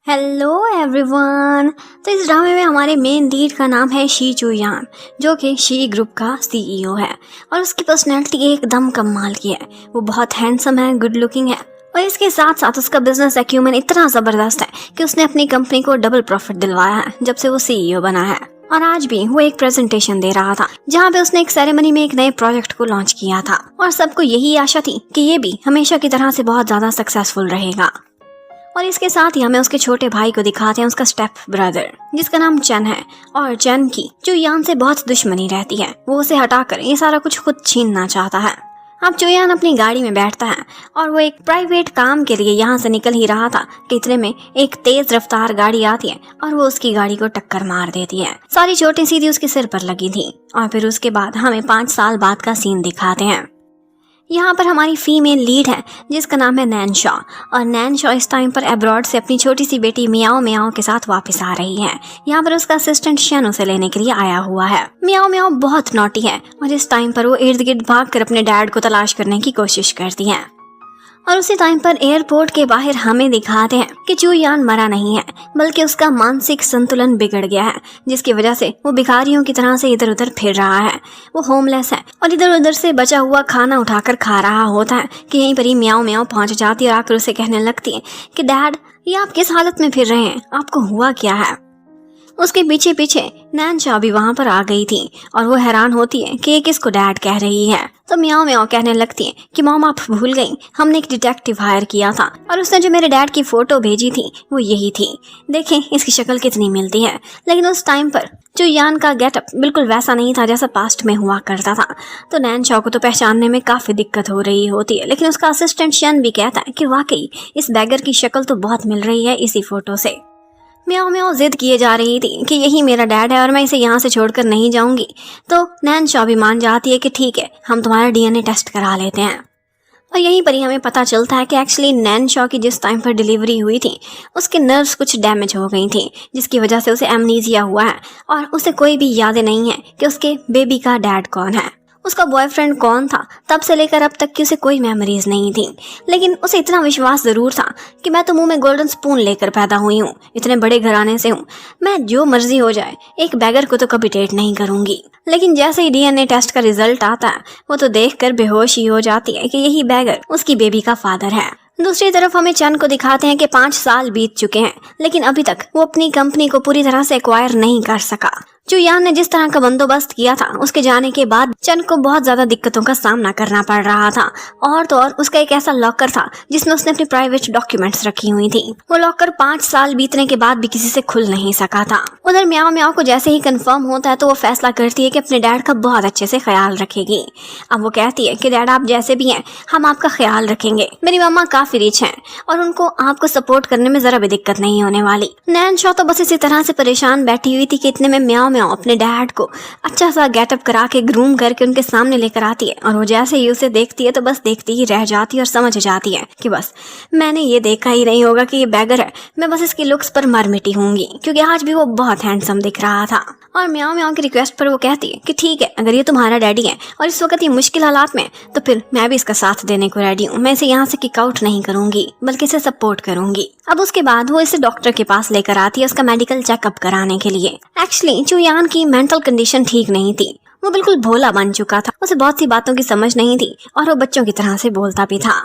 Hello everyone. तो इस ड्रामे में हमारे मेन लीड का नाम है शी चू यान, जो कि शी ग्रुप का सीईओ है और उसकी पर्सनैलिटी एकदम कमाल की है। वो बहुत हैंडसम है, गुड लुकिंग है और इसके साथ साथ उसका बिजनेस एक्यूमेन इतना ज़बरदस्त है कि उसने अपनी कंपनी को डबल प्रॉफिट दिलवाया है जब से वो सीईओ बना है। और आज भी वो एक प्रेजेंटेशन दे रहा था जहाँ पे उसने एक सेरेमनी में एक नए प्रोजेक्ट को लॉन्च किया था और सबको यही आशा थी कि ये भी हमेशा की तरह से बहुत ज़्यादा सक्सेसफुल रहेगा। और इसके साथ ही हमें उसके छोटे भाई को दिखाते हैं, उसका स्टेप ब्रदर जिसका नाम चन है। और चन की जो यान से बहुत दुश्मनी रहती है, वो उसे हटाकर ये सारा कुछ खुद छीनना चाहता है। अब चुयान अपनी गाड़ी में बैठता है और वो एक प्राइवेट काम के लिए यहाँ से निकल ही रहा था कि इतने में एक तेज रफ्तार गाड़ी आती है और वो उसकी गाड़ी को टक्कर मार देती है। सारी चोटें सीधी उसके सिर पर लगी थी। और फिर उसके बाद हमें 5 साल बाद का सीन दिखाते हैं। यहाँ पर हमारी फीमेल लीड है जिसका नाम है नैन शॉ। और नैन शॉ इस टाइम पर अब्रॉड से अपनी छोटी सी बेटी मियाओ मियाओ के साथ वापस आ रही है। यहाँ पर उसका असिस्टेंट शन उसे लेने के लिए आया हुआ है। मियाओ मियाओ बहुत नॉटी है और इस टाइम पर वो इर्द गिर्द भाग कर अपने डैड को तलाश करने की कोशिश करती है। और उसी टाइम पर एयरपोर्ट के बाहर हमें दिखाते हैं कि चू यान मरा नहीं है, बल्कि उसका मानसिक संतुलन बिगड़ गया है, जिसकी वजह से वो भिखारियों की तरह से इधर उधर फिर रहा है। वो होमलेस है और इधर उधर से बचा हुआ खाना उठाकर खा रहा होता है कि यहीं पर ही म्याओ म्याओ पहुंच जाती है और आकर उसे कहने लगती है कि डैड, ये आप किस हालत में फिर रहे हैं, आपको हुआ क्या है। उसके पीछे पीछे नैन शॉ भी वहां पर आ गई थी और वो हैरान होती है कि ये किसको डैड कह रही है। तो म्याओ म्याओ कहने लगती है कि मॉम आप भूल गई, हमने एक डिटेक्टिव हायर किया था और उसने जो मेरे डैड की फोटो भेजी थी वो यही थी। देखें इसकी शक्ल कितनी मिलती है। लेकिन उस टाइम पर जो यान का गेटअप बिल्कुल वैसा नहीं था जैसा पास्ट में हुआ करता था। तो नैन शॉ को तो पहचानने में काफी दिक्कत हो रही होती है। लेकिन उसका असिस्टेंट शन भी कहता है कि वाकई इस बैगर की शक्ल तो बहुत मिल रही है इसी फोटो से। म्याओ म्याओ जिद किए जा रही थी कि यही मेरा डैड है और मैं इसे यहाँ से छोड़कर नहीं जाऊंगी। तो नैन शॉ भी मान जाती है कि ठीक है, हम तुम्हारा डीएनए टेस्ट करा लेते हैं। और यहीं पर ही हमें पता चलता है कि एक्चुअली नैन शॉ की जिस टाइम पर डिलीवरी हुई थी उसके नर्व्स कुछ डैमेज हो गई थी, जिसकी वजह से उसे एमनीजिया हुआ है और उसे कोई भी यादें नहीं है कि उसके बेबी का डैड कौन है, उसका बॉयफ्रेंड कौन था। तब से लेकर अब तक की उसे कोई मेमोरीज नहीं थी। लेकिन उसे इतना विश्वास जरूर था कि मैं तो मुंह में गोल्डन स्पून लेकर पैदा हुई हूँ, इतने बड़े घराने से हूँ, मैं जो मर्जी हो जाए एक बैगर को तो कभी डेट नहीं करूंगी। लेकिन जैसे ही डीएनए टेस्ट का रिजल्ट आता है वो तो देखकर बेहोश ही हो जाती है कि यही बैगर उसकी बेबी का फादर है। दूसरी तरफ हमें चन को दिखाते हैं कि 5 साल बीत चुके हैं लेकिन अभी तक वो अपनी कंपनी को पूरी तरह से एक्वायर नहीं कर सका। चू यान ने जिस तरह का बंदोबस्त किया था उसके जाने के बाद चन को बहुत ज्यादा दिक्कतों का सामना करना पड़ रहा था। और तो और उसका एक ऐसा लॉकर था जिसमें उसने अपनी प्राइवेट डॉक्यूमेंट्स रखी हुई थी। वो लॉकर 5 साल बीतने के बाद भी किसी से खुल नहीं सका था। उधर म्याओ म्याओ को जैसे ही कंफर्म होता है तो वो फैसला करती है कि अपने डैड का बहुत अच्छे से ख्याल रखेगी। अब वो कहती है कि डैड आप जैसे भी हैं हम आपका ख्याल रखेंगे। मेरी मम्मा काफी रिच हैं और उनको आपको सपोर्ट करने में जरा भी दिक्कत नहीं होने वाली। नैन शॉ तो बस इसी तरह से परेशान बैठी हुई थी कि इतने में म्याओ म्याओ अपने डैड को अच्छा सा गेटअप करा के ग्रूम करके उनके सामने लेकर आती है। और वो जैसे ही उसे देखती है तो बस देखती ही रह जाती है और समझ जाती है कि बस मैंने ये देखा ही नहीं होगा कि ये बैगर है, मैं बस इसकी लुक्स पर मर मिटी होंगी, क्योंकि आज भी वो बहुत हैंडसम दिख रहा था। और म्याओ म्याओ की रिक्वेस्ट पर वो कहती है कि ठीक है, अगर ये तुम्हारा डैडी है और इस वक्त ये मुश्किल हालात में, तो फिर मैं भी इसका साथ देने को रेडी हूँ। मैं इसे यहाँ से किक आउट नहीं करूंगी बल्कि इसे सपोर्ट करूंगी। अब उसके बाद वो इसे डॉक्टर के पास लेकर आती है उसका मेडिकल चेकअप कराने के लिए। एक्चुअली चू यान की मेंटल कंडीशन ठीक नहीं थी, वो बिल्कुल भोला बन चुका था, उसे बहुत सी बातों की समझ नहीं थी और वो बच्चों की तरह से बोलता भी था।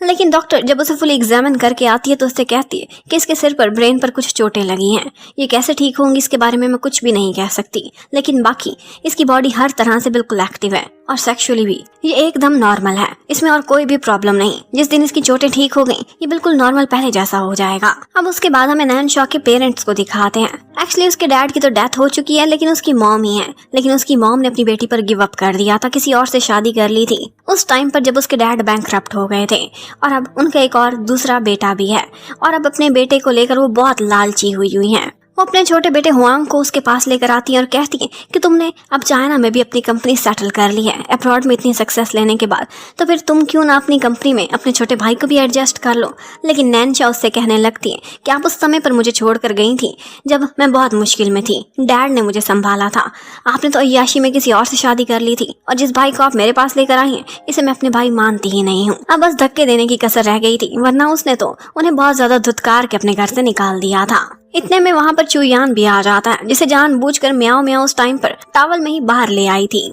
लेकिन डॉक्टर जब उसे फुल एग्जामिन करके आती है तो उससे कहती है कि इसके सिर पर ब्रेन पर कुछ चोटें लगी हैं, ये कैसे ठीक होंगी इसके बारे में मैं कुछ भी नहीं कह सकती, लेकिन बाकी इसकी बॉडी हर तरह से बिल्कुल एक्टिव है और सेक्सुअली भी ये एकदम नॉर्मल है, इसमें और कोई भी प्रॉब्लम नहीं। जिस दिन इसकी चोटें ठीक हो गई ये बिल्कुल नॉर्मल पहले जैसा हो जाएगा। अब उसके बाद हमें नैन शॉ के पेरेंट्स को दिखाते हैं। एक्चुअली उसके डैड की तो डेथ हो चुकी है लेकिन उसकी मॉम ही है। लेकिन उसकी मॉम ने अपनी बेटी पर गिव अप कर दिया था, किसी और से शादी कर ली थी उस टाइम पर जब उसके डैड बैंकक्रप्ट हो गए थे। और अब उनका एक और दूसरा बेटा भी है और अब अपने बेटे को लेकर वो बहुत लालची हुई हैं। वो अपने छोटे बेटे हुआंग को उसके पास लेकर आती है और कहती है कि तुमने अब चाइना में भी अपनी कंपनी सेटल कर ली है अब्रॉड में इतनी सक्सेस लेने के बाद, तो फिर तुम क्यों ना अपनी कंपनी में अपने छोटे भाई को भी एडजस्ट कर लो। लेकिन नैनशा उससे कहने लगती है कि आप उस समय पर मुझे छोड़कर गई थी जब मैं बहुत मुश्किल में थी, डैड ने मुझे संभाला था, आपने तो अय्याशी में किसी और से शादी कर ली थी और जिस भाई को आप मेरे पास लेकर आई हैं इसे मैं अपने भाई मानती ही नहीं हूँ। अब बस धक्के देने की कसर रह गई थी, वरना उसने तो उन्हें बहुत ज्यादा धुतकार के अपने घर से निकाल दिया था। इतने में वहाँ पर चुयान भी आ जाता है, जिसे जानबूझकर म्याओ म्याओ उस टाइम पर टॉवल में ही बाहर ले आई थी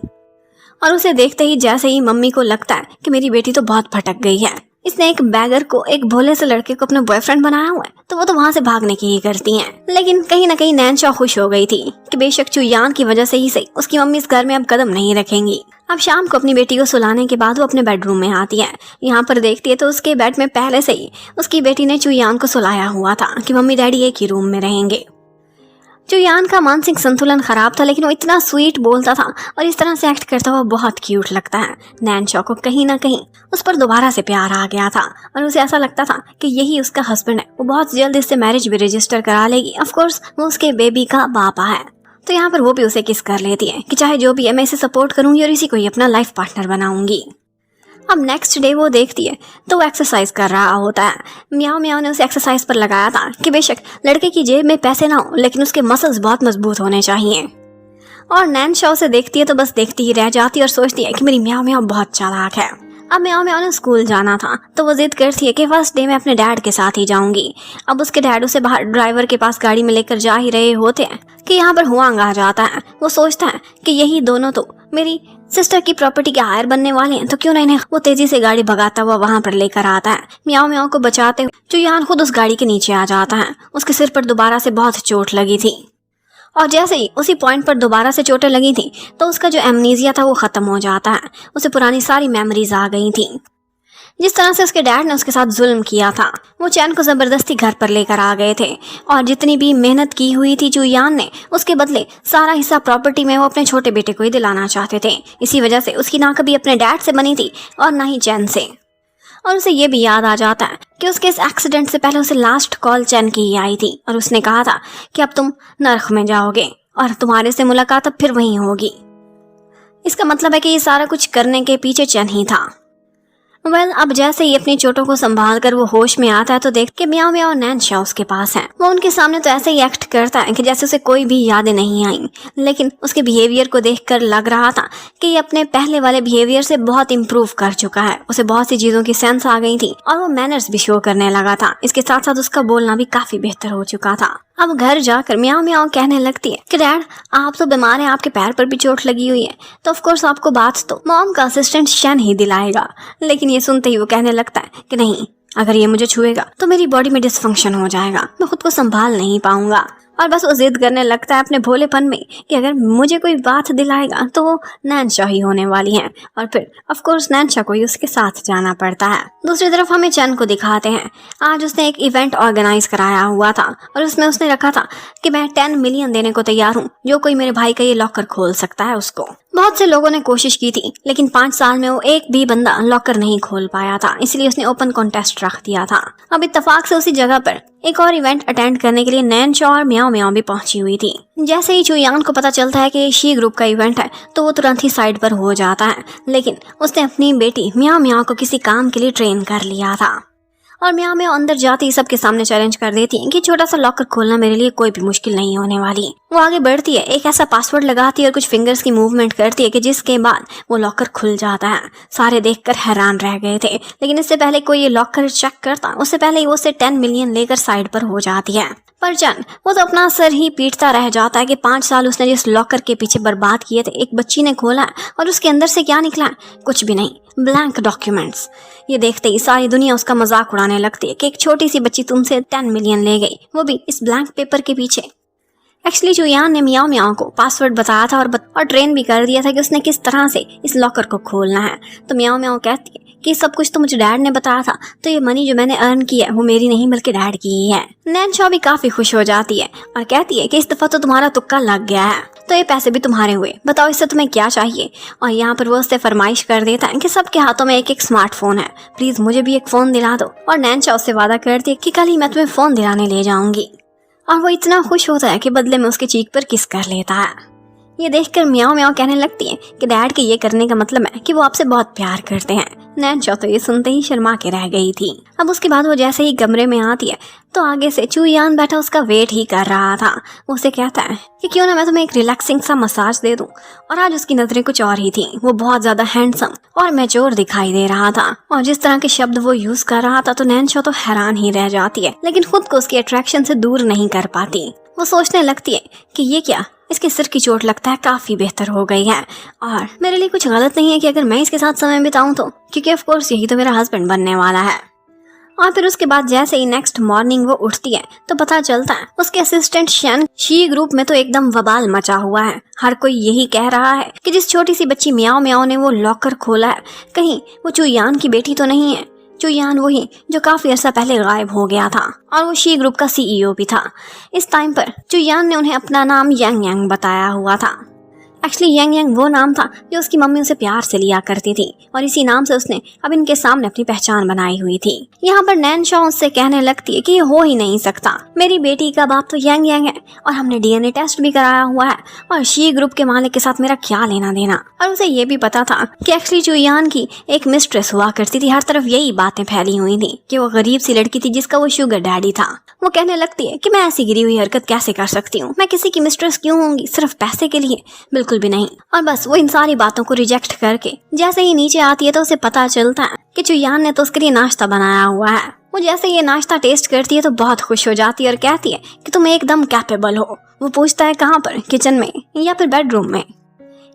और उसे देखते ही जैसे ही मम्मी को लगता है कि मेरी बेटी तो बहुत भटक गई है, इसने एक बैगर को एक भोले से लड़के को अपना बॉयफ्रेंड बनाया हुआ है, तो वो तो वहाँ से भागने की ही करती हैं। लेकिन कहीं ना कहीं नैनशा खुश हो गई थी कि बेशक चुयान की वजह से ही सही उसकी मम्मी इस घर में अब कदम नहीं रखेंगी। अब शाम को अपनी बेटी को सुलाने के बाद वो अपने बेडरूम में आती है। यहाँ पर देखती है तो उसके बेड में पहले से ही उसकी बेटी ने चुयान को सुलाया हुआ था कि मम्मी डैडी एक ही रूम में रहेंगे। चुयान का मानसिक संतुलन खराब था, लेकिन वो इतना स्वीट बोलता था और इस तरह से एक्ट करता हुआ बहुत क्यूट लगता है। नैनशा को कहीं ना कहीं उस पर दोबारा से प्यार आ गया था और उसे ऐसा लगता था कि यही उसका हस्बैंड है, वो बहुत जल्द इससे मैरिज भी रजिस्टर करा लेगी। ऑफ कोर्स वो उसके बेबी का पापा है, तो यहाँ पर वो भी उसे किस कर लेती है कि चाहे जो भी है मैं इसे सपोर्ट करूंगी और इसी को ही अपना लाइफ पार्टनर बनाऊंगी। अब नेक्स्ट डे वो देखती है तो वो एक्सरसाइज कर रहा होता है। म्याओ म्याओ ने उसे एक्सरसाइज पर लगाया था कि बेशक लड़के की जेब में पैसे ना हो, लेकिन उसके मसल्स बहुत मजबूत होने चाहिए। और नैनशा उसे देखती है तो बस देखती ही रह जाती है और सोचती है कि मेरी म्याओ म्याओ बहुत चालाक है। अब म्याओ म्याओ ने स्कूल जाना था तो वो जिद करती है कि फर्स्ट डे में अपने डैड के साथ ही जाऊंगी। अब उसके डैड उसे बाहर ड्राइवर के पास गाड़ी में लेकर जा ही रहे होते हैं कि यहाँ पर हुआंग आ जाता है। वो सोचता है कि यही दोनों तो मेरी सिस्टर की प्रॉपर्टी के हायर बनने वाले हैं, तो क्यों ना इन्हें। वो तेजी से गाड़ी भगाता हुआ वहां पर लेकर आता है। म्याओ म्याओ को बचाते हुए चुयान खुद उस गाड़ी के नीचे आ जाता है। उसके सिर पर दोबारा से बहुत चोट लगी थी और जैसे ही उसी पॉइंट पर दोबारा से चोटें लगी थी तो उसका जो एमनीजिया था वो खत्म हो जाता है। उसे पुरानी सारी मेमोरीज आ गई थी। जिस तरह से उसके डैड ने उसके साथ जुल्म किया था, वो चैन को जबरदस्ती घर पर लेकर आ गए थे और जितनी भी मेहनत की हुई थी चुयान ने, उसके बदले सारा हिस्सा प्रॉपर्टी में वो अपने छोटे बेटे को ही दिलाना चाहते थे। इसी वजह से उसकी ना कभी अपने डैड से बनी थी और ना ही चैन से। और उसे ये भी याद आ जाता है कि उसके इस एक्सीडेंट से पहले उसे लास्ट कॉल चैन की ही आई थी और उसने कहा था कि अब तुम नर्क में जाओगे और तुम्हारे से मुलाकात अब फिर वहीं होगी। इसका मतलब है कि ये सारा कुछ करने के पीछे चैन ही था। अब जैसे ही अपनी चोटों को संभाल कर वो होश में आता है तो देख के म्याओ म्याओ और नैनशा उसके पास है। वो उनके सामने तो ऐसे ही एक्ट करता है कि जैसे उसे कोई भी यादें नहीं आई, लेकिन उसके बिहेवियर को देखकर लग रहा था कि ये अपने पहले वाले बिहेवियर से बहुत इम्प्रूव कर चुका है। उसे बहुत सी चीजों की सेंस आ गई थी और वो मैनर्स भी शो करने लगा था। इसके साथ साथ उसका बोलना भी काफी बेहतर हो चुका था। अब घर जाकर म्याओ म्याओ कहने लगती है कि डैड आप तो बीमार हैं, आपके पैर पर भी चोट लगी हुई है, तो ऑफ कोर्स आपको बात तो मॉम का असिस्टेंट शैन ही दिलाएगा। लेकिन ये सुनते ही वो कहने लगता है कि नहीं, अगर ये मुझे छुएगा तो मेरी बॉडी में डिसफंक्शन हो जाएगा, मैं खुद को संभाल नहीं पाऊंगा। और बस वो जिद करने लगता है अपने भोलेपन में कि अगर मुझे कोई बात दिलाएगा तो वो नैनशा ही होने वाली है और फिर ऑफ कोर्स नैनशा को ही उसके साथ जाना पड़ता है। दूसरी तरफ हमें चैन को दिखाते हैं। आज उसने एक इवेंट ऑर्गेनाइज कराया हुआ था और उसमें उसने रखा था कि मैं 10 मिलियन देने को तैयार हूँ, जो कोई मेरे भाई का ये लॉकर खोल सकता है उसको। बहुत से लोगों ने कोशिश की थी, लेकिन 5 साल में वो एक भी बंदा लॉकर नहीं खोल पाया था, इसलिए उसने ओपन कॉन्टेस्ट रख दिया था। अब इत्तेफाक से उसी जगह पर एक और इवेंट अटेंड करने के लिए नैनशा और म्याओ म्याओ भी पहुंची हुई थी। जैसे ही चुयान को पता चलता है कि शी ग्रुप का इवेंट है तो वो तुरंत ही साइड पर हो जाता है, लेकिन उसने अपनी बेटी म्याओ म्याओ को किसी काम के लिए ट्रेन कर लिया था। और म्याओ म्याओ अंदर जाते ही सबके सामने चैलेंज कर देती है कि छोटा सा लॉकर खोलना मेरे लिए कोई भी मुश्किल नहीं होने वाली। वो आगे बढ़ती है, एक ऐसा पासवर्ड लगाती है और कुछ फिंगर्स की मूवमेंट करती है कि जिसके बाद वो लॉकर खुल जाता है। सारे देखकर हैरान रह गए थे, लेकिन इससे पहले कोई ये लॉकर चेक करता उससे पहले ही वो उसे 10 मिलियन लेकर साइड पर हो जाती है। पर चैन वो तो अपना सर ही पीटता रह जाता है कि 5 साल उसने जिस लॉकर के पीछे बर्बाद किए थे, एक बच्ची ने खोला है और उसके अंदर से क्या निकला है? कुछ भी नहीं, ब्लैंक डॉक्यूमेंट्स। ये देखते ही सारी दुनिया उसका मजाक उड़ाने लगती है कि एक छोटी सी बच्ची तुमसे 10 मिलियन ले गई, वो भी इस ब्लैंक पेपर के पीछे। एक्चुअली चुयान ने म्याओ म्याओ को पासवर्ड बताया था और ट्रेन भी कर दिया था कि उसने किस तरह से इस लॉकर को खोलना है। तो म्याओ म्याओ कहती है कि सब कुछ तो मुझे डैड ने बताया था, तो ये मनी जो मैंने अर्न की है वो मेरी नहीं बल्कि डैड की ही है। नैनशा भी काफी खुश हो जाती है और कहती है कि इस दफा तो तुम्हारा तुक्का लग गया है, तो ये पैसे भी तुम्हारे हुए, बताओ इससे तुम्हें क्या चाहिए। और यहाँ पर वो उससे फरमाइश कर देता है कि सबके हाथों में एक एक स्मार्टफोन है, प्लीज मुझे भी एक फोन दिला दो। और नैनशा उससे वादा करती है कि कल ही मैं तुम्हें फोन दिलाने ले जाऊंगी। और वो इतना खुश होता है कि बदले में उसके चीक पर किस कर लेता है। ये देखकर म्याओ म्याओ कहने लगती है कि डैड के ये करने का मतलब है कि वो आपसे बहुत प्यार करते हैं। नैनचो तो ये सुनते ही शर्मा के रह गई थी। अब उसके बाद वो जैसे ही कमरे में आती है तो आगे से चुयान बैठा उसका वेट ही कर रहा था। वो उसे कहता है कि क्यों ना मैं तुम्हें एक रिलैक्सिंग सा मसाज दे दूं। और आज उसकी नजरें कुछ और ही थी। वो बहुत ज्यादा हैंडसम और मैच्योर दिखाई दे रहा था और जिस तरह के शब्द वो यूज कर रहा था तो नैनचो तो हैरान ही रह जाती है, लेकिन खुद को उसकी अट्रैक्शन से दूर नहीं कर पाती। वो सोचने लगती है कि ये क्या, इसके सिर की चोट लगता है काफी बेहतर हो गई है और मेरे लिए कुछ गलत नहीं है कि अगर मैं इसके साथ समय बिताऊं तो, क्योंकि ऑफ कोर्स यही तो मेरा हस्बैंड बनने वाला है। और फिर उसके बाद जैसे ही नेक्स्ट मॉर्निंग वो उठती है तो पता चलता है उसके असिस्टेंट शन शी ग्रुप में तो एकदम वबाल मचा हुआ है। हर कोई यही कह रहा है कि जिस छोटी सी बच्ची म्याओ म्याओ ने वो लॉकर खोला है, कहीं वो चुयान की बेटी तो नहीं है। चुयान वही जो काफी अर्सा पहले गायब हो गया था और वो शी ग्रुप का सीईओ भी था। इस टाइम पर चुयान ने उन्हें अपना नाम यांग यांग बताया हुआ था। एक्चुअली यांग यांग वो नाम था जो उसकी मम्मी उसे प्यार से लिया करती थी और इसी नाम से उसने अब इनके सामने अपनी पहचान बनाई हुई थी। यहाँ पर नैनचो उससे कहने लगती है कि ये हो ही नहीं सकता, मेरी बेटी का बाप तो यांग यांग है और हमने डीएनए टेस्ट भी कराया हुआ है और शी ग्रुप के मालिक के साथ मेरा क्या लेना देना। और उसे ये भी पता था कि एक्चुअली चुयान की एक मिस्ट्रेस हुआ करती थी। हर तरफ यही बातें फैली हुई थी कि वो गरीब सी लड़की थी जिसका वो शुगर डैडी था। वो कहने लगती है कि मैं ऐसी गिरी हुई हरकत कैसे कर सकती हूँ, मैं किसी की मिस्ट्रेस क्यों होंगी सिर्फ पैसे के लिए, बिल्कुल भी नहीं। और बस वो इन सारी बातों को रिजेक्ट करके जैसे ही नीचे आती है तो उसे पता चलता है कि चुयान ने तो उसके लिए नाश्ता बनाया हुआ है। वो जैसे ये नाश्ता टेस्ट करती है तो बहुत खुश हो जाती है और कहती है कि तुम एकदम कैपेबल हो। वो पूछता है कहाँ पर, किचन में या फिर बेडरूम में।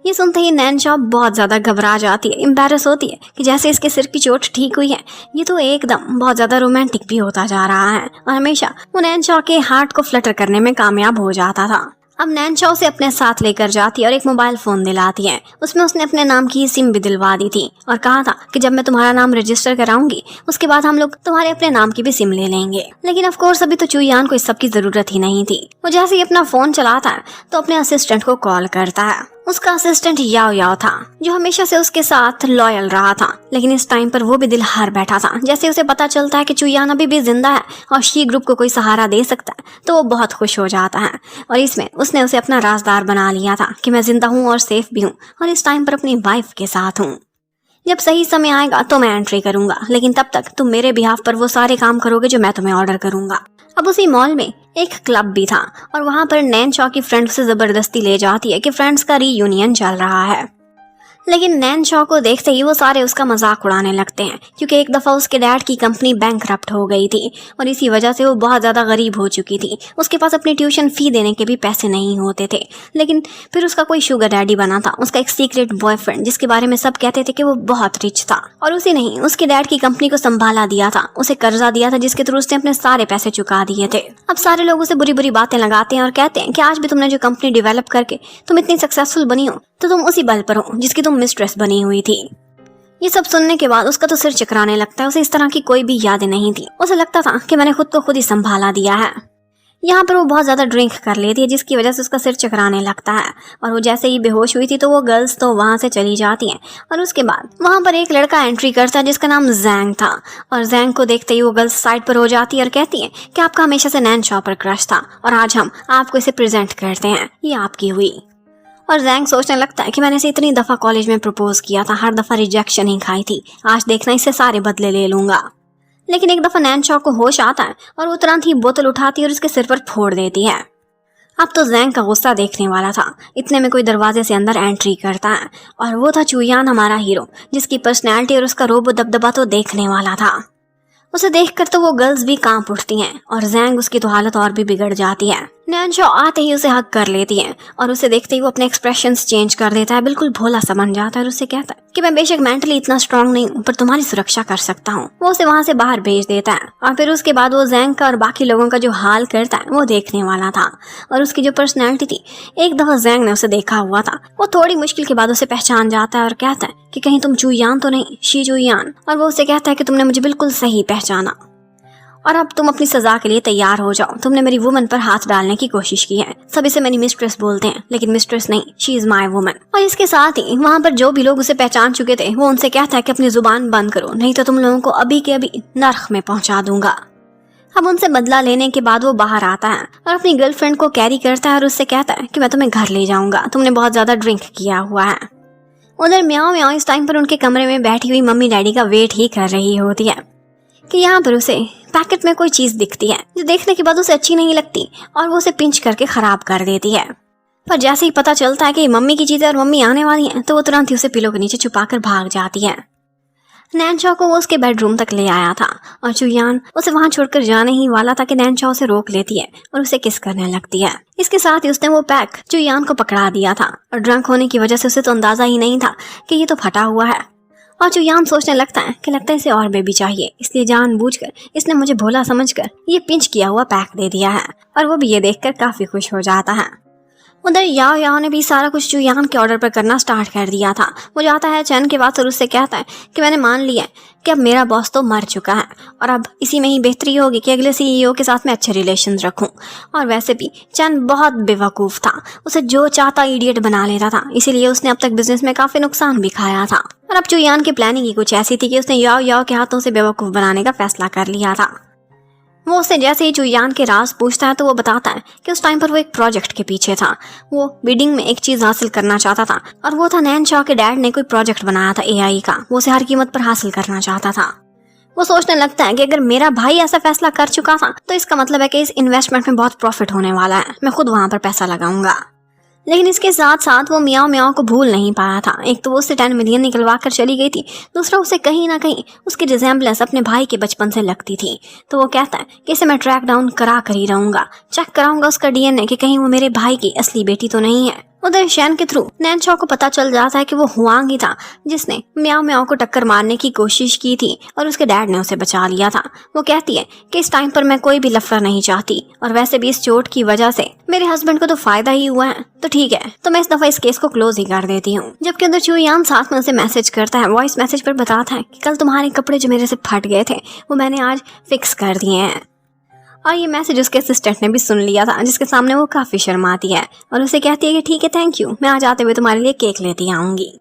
ये सुनते ही नैनचो बहुत ज्यादा घबरा जाती है, एम्बैरस होती है कि जैसे इसके सिर की चोट ठीक हुई है ये तो एकदम बहुत ज्यादा रोमांटिक भी होता जा रहा है और हमेशा वो नैनचो के हार्ट को फ्लटर करने में कामयाब हो जाता था। अब नैनचो उसे अपने साथ लेकर जाती है और एक मोबाइल फोन दिलाती है। उसमें उसने अपने नाम की सिम भी दिलवा दी थी और कहा था कि जब मैं तुम्हारा नाम रजिस्टर कराऊंगी उसके बाद हम लोग तुम्हारे अपने नाम की भी सिम ले लेंगे। लेकिन ऑफ कोर्स अभी तो चुयान को इस सब की जरूरत ही नहीं थी। वो जैसे ही अपना फोन चलाता है तो अपने असिस्टेंट को कॉल करता है। उसका असिस्टेंट याओ याओ था जो हमेशा से उसके साथ लॉयल रहा था, लेकिन इस टाइम पर वो भी दिल हार बैठा था। जैसे उसे पता चलता है कि चुयान अभी भी जिंदा है और शी ग्रुप को कोई सहारा दे सकता है तो वो बहुत खुश हो जाता है और इसमें उसने उसे अपना राजदार बना लिया था कि मैं जिंदा हूँ और सेफ भी हूँ और इस टाइम पर अपनी वाइफ के साथ हूँ। जब सही समय आएगा तो मैं एंट्री करूंगा, लेकिन तब तक तुम मेरे बिहाफ पर वो सारे काम करोगे जो मैं तुम्हें ऑर्डर करूंगा। अब उसी मॉल में एक क्लब भी था और वहां पर नैनचो की फ्रेंड से जबरदस्ती ले जाती है कि फ्रेंड्स का रीयूनियन चल रहा है। लेकिन नैनचो को देखते ही वो सारे उसका मजाक उड़ाने लगते हैं क्योंकि एक दफा उसके डैड की कंपनी बैंकरप्ट हो गई थी और इसी वजह से वो बहुत ज्यादा गरीब हो चुकी थी। उसके पास अपनी ट्यूशन फी देने के भी पैसे नहीं होते थे। लेकिन फिर उसका कोई शुगर डैडी बना था, उसका एक सीक्रेट बॉयफ्रेंड जिसके बारे में सब कहते थे कि वो बहुत रिच था और उसी नहीं उसके डैड की कंपनी को संभाला दिया था, उसे कर्जा दिया था जिसके थ्रू उसने अपने सारे पैसे चुका दिए थे। अब सारे लोग उसे बुरी बुरी बातें लगाते हैं और कहते हैं कि आज भी तुमने जो कंपनी डेवलप करके तुम इतनी सक्सेसफुल बनी हो तो तुम उसी बल पर हो जिसकी तुम मिस्ट्रेस बनी हुई थी। ये सब सुनने के बाद उसका तो सिर चकराने लगता है। उसे इस तरह की कोई भी यादें नहीं थी। उसे लगता था कि मैंने खुद को खुद ही संभाला दिया है। यहाँ पर वो बहुत ज्यादा ड्रिंक कर लेती है जिसकी वजह से उसका सिर चकराने लगता है और वो जैसे ही बेहोश हुई थी तो वो गर्ल्स तो वहां से चली जाती हैं और उसके बाद वहां पर एक लड़का एंट्री करता है जिसका नाम जैंग था और जैंग को देखते ही वो गर्ल्स साइड पर हो जाती है और कहती है कि आपका हमेशा से नैनचो पर क्रश था और आज हम आपको इसे प्रेजेंट करते हैं, ये आपकी हुई। और जैंग सोचने लगता है कि मैंने इसे इतनी दफा कॉलेज में प्रपोज किया था, हर दफा रिजेक्शन ही खाई थी, आज देखना इससे सारे बदले ले लूंगा। लेकिन एक दफा नैनचो को होश आता है और वो तुरंत ही बोतल उठाती है और उसके सिर पर फोड़ देती है। अब तो जैंग का गुस्सा देखने वाला था। इतने में कोई दरवाजे से अंदर एंट्री करता है और वो था चुयान, हमारा हीरो, जिसकी पर्सनैलिटी और उसका रोब दबदबा तो देखने वाला था। उसे देखकर तो वो गर्ल्स भी कांप उठती हैं और जैंग उसकी तो हालत और भी बिगड़ जाती है। नैनचो आते ही उसे हक कर लेती है और उसे देखते ही वो अपने एक्सप्रेशंस चेंज कर देता है, बिल्कुल भोला सा बन जाता है और उससे कहता है कि मैं बेशक मेंटली इतना स्ट्रांग नहीं हूँ पर तुम्हारी सुरक्षा कर सकता हूँ। वो उसे वहां से बाहर भेज देता है और फिर उसके बाद वो जैंग का और बाकी लोगों का जो हाल करता है वो देखने वाला था। और उसकी जो पर्सनैलिटी थी, एक दफा जैंग ने उसे देखा हुआ था, वो थोड़ी मुश्किल के बाद उसे पहचान जाता है और कहता है कि कहीं तुम चुयान तो नहीं, शी चुयान। और वो उसे कहता है कि तुमने मुझे बिल्कुल सही पहचाना और अब तुम अपनी सजा के लिए तैयार हो जाओ। तुमने मेरी वुमन पर हाथ डालने की कोशिश की है। सभी से मेरी मिस्ट्रेस बोलते हैं लेकिन मिस्ट्रेस नहीं, शी इज माई वुमन। और इसके साथ ही वहाँ पर जो भी लोग उसे पहचान चुके थे वो उनसे कहता है कि अपनी जुबान बंद करो, नहीं तो तुम लोगों को अभी के अभी नर्क में पहुंचा दूंगा। अब उनसे बदला लेने के बाद वो बाहर आता है और अपनी गर्लफ्रेंड को कैरी करता है और उससे कहता है कि मैं तुम्हें घर ले जाऊंगा, तुमने बहुत ज्यादा ड्रिंक किया हुआ है। उधर म्याओ म्याओ इस टाइम पर उनके कमरे में बैठी हुई मम्मी डैडी का वेट ही कर रही होती है कि यहाँ पर उसे पैकेट में कोई चीज दिखती है जो देखने के बाद उसे अच्छी नहीं लगती और वो उसे पिंच करके खराब कर देती है। पर जैसे ही पता चलता है कि मम्मी की चीजें और मम्मी आने वाली हैं तो वो तुरंत ही उसे पिलो के नीचे छुपाकर भाग जाती है। नैनचॉ को वो उसके बेडरूम तक ले आया था और चुयान उसे वहां छोड़कर जाने ही वाला था कि नैनचॉ उसे रोक लेती है और उसे किस करने लगती है। इसके साथ ही उसने वो पैक चुयान को पकड़ा दिया था और ड्रंक होने की वजह से उसे तो अंदाजा ही नहीं था कि ये तो फटा हुआ है। और चुयान सोचने लगता है कि लगता है इसे और बेबी चाहिए, इसलिए जानबूझकर इसने मुझे भोला समझकर ये पिंच किया हुआ पैक दे दिया है और वो भी ये देखकर काफी खुश हो जाता है। उधर याओ याओ ने भी सारा कुछ चुयान के ऑर्डर पर करना स्टार्ट कर दिया था। वो जाता है चैन के पास और उससे कहता है कि मैंने मान लिया कि अब मेरा बॉस तो मर चुका है और अब इसी में ही बेहतरी होगी कि अगले सीईओ के साथ मैं अच्छे रिलेशन रखूं। और वैसे भी चैन बहुत बेवकूफ़ था, उसे जो चाहता इडियट बना लेता था, इसीलिए उसने अब तक बिजनेस में काफ़ी नुकसान भी खाया था। और अब चुयान की प्लानिंग ही कुछ ऐसी थी कि उसने याओ याओ के हाथों से बेवकूफ़ बनाने का फैसला कर लिया था। वो उससे जैसे ही चुयान के राज पूछता है तो वो बताता है कि उस टाइम पर वो एक प्रोजेक्ट के पीछे था। वो बिडिंग में एक चीज हासिल करना चाहता था और वो था नैनचॉ के डैड ने कोई प्रोजेक्ट बनाया था एआई का, वो उसे हर कीमत पर हासिल करना चाहता था। वो सोचने लगता है कि अगर मेरा भाई ऐसा फैसला कर चुका था तो इसका मतलब है कि इस इन्वेस्टमेंट में बहुत प्रॉफिट होने वाला है, मैं खुद वहां पर पैसा लगाऊंगा। लेकिन इसके साथ साथ वो म्याओ म्याओ को भूल नहीं पाया था। एक तो वो उससे 10 मिलियन निकलवा कर चली गई थी, दूसरा उसे कहीं ना कहीं उसकी रिजेम्बलेंस अपने भाई के बचपन से लगती थी। तो वो कहता है कि इसे मैं ट्रैक डाउन करा कर ही रहूंगा, चेक कराऊंगा उसका डीएनए कि कहीं वो मेरे भाई की असली बेटी तो नहीं है। उधर शैन के थ्रू नैनचॉ को पता चल जाता है कि वो हुआंग ही था जिसने म्याओ म्याओ को टक्कर मारने की कोशिश की थी और उसके डैड ने उसे बचा लिया था। वो कहती है कि इस टाइम पर मैं कोई भी लफड़ा नहीं चाहती और वैसे भी इस चोट की वजह से मेरे हस्बैंड को तो फायदा ही हुआ है, तो ठीक है, तो मैं इस दफा इस केस को क्लोज ही कर देती हूँ। जबकि उधर चुयान साथ में उसे मैसेज करता है, वॉइस मैसेज पर बताता है कि कल तुम्हारे कपड़े जो मेरे से फट गए थे वो मैंने आज फिक्स कर दिए हैं। और ये मैसेज उसके असिस्टेंट ने भी सुन लिया था, जिसके सामने वो काफी शर्माती है और उसे कहती है कि ठीक है, थैंक यू, मैं आज आते हुए तुम्हारे लिए केक लेती आऊंगी।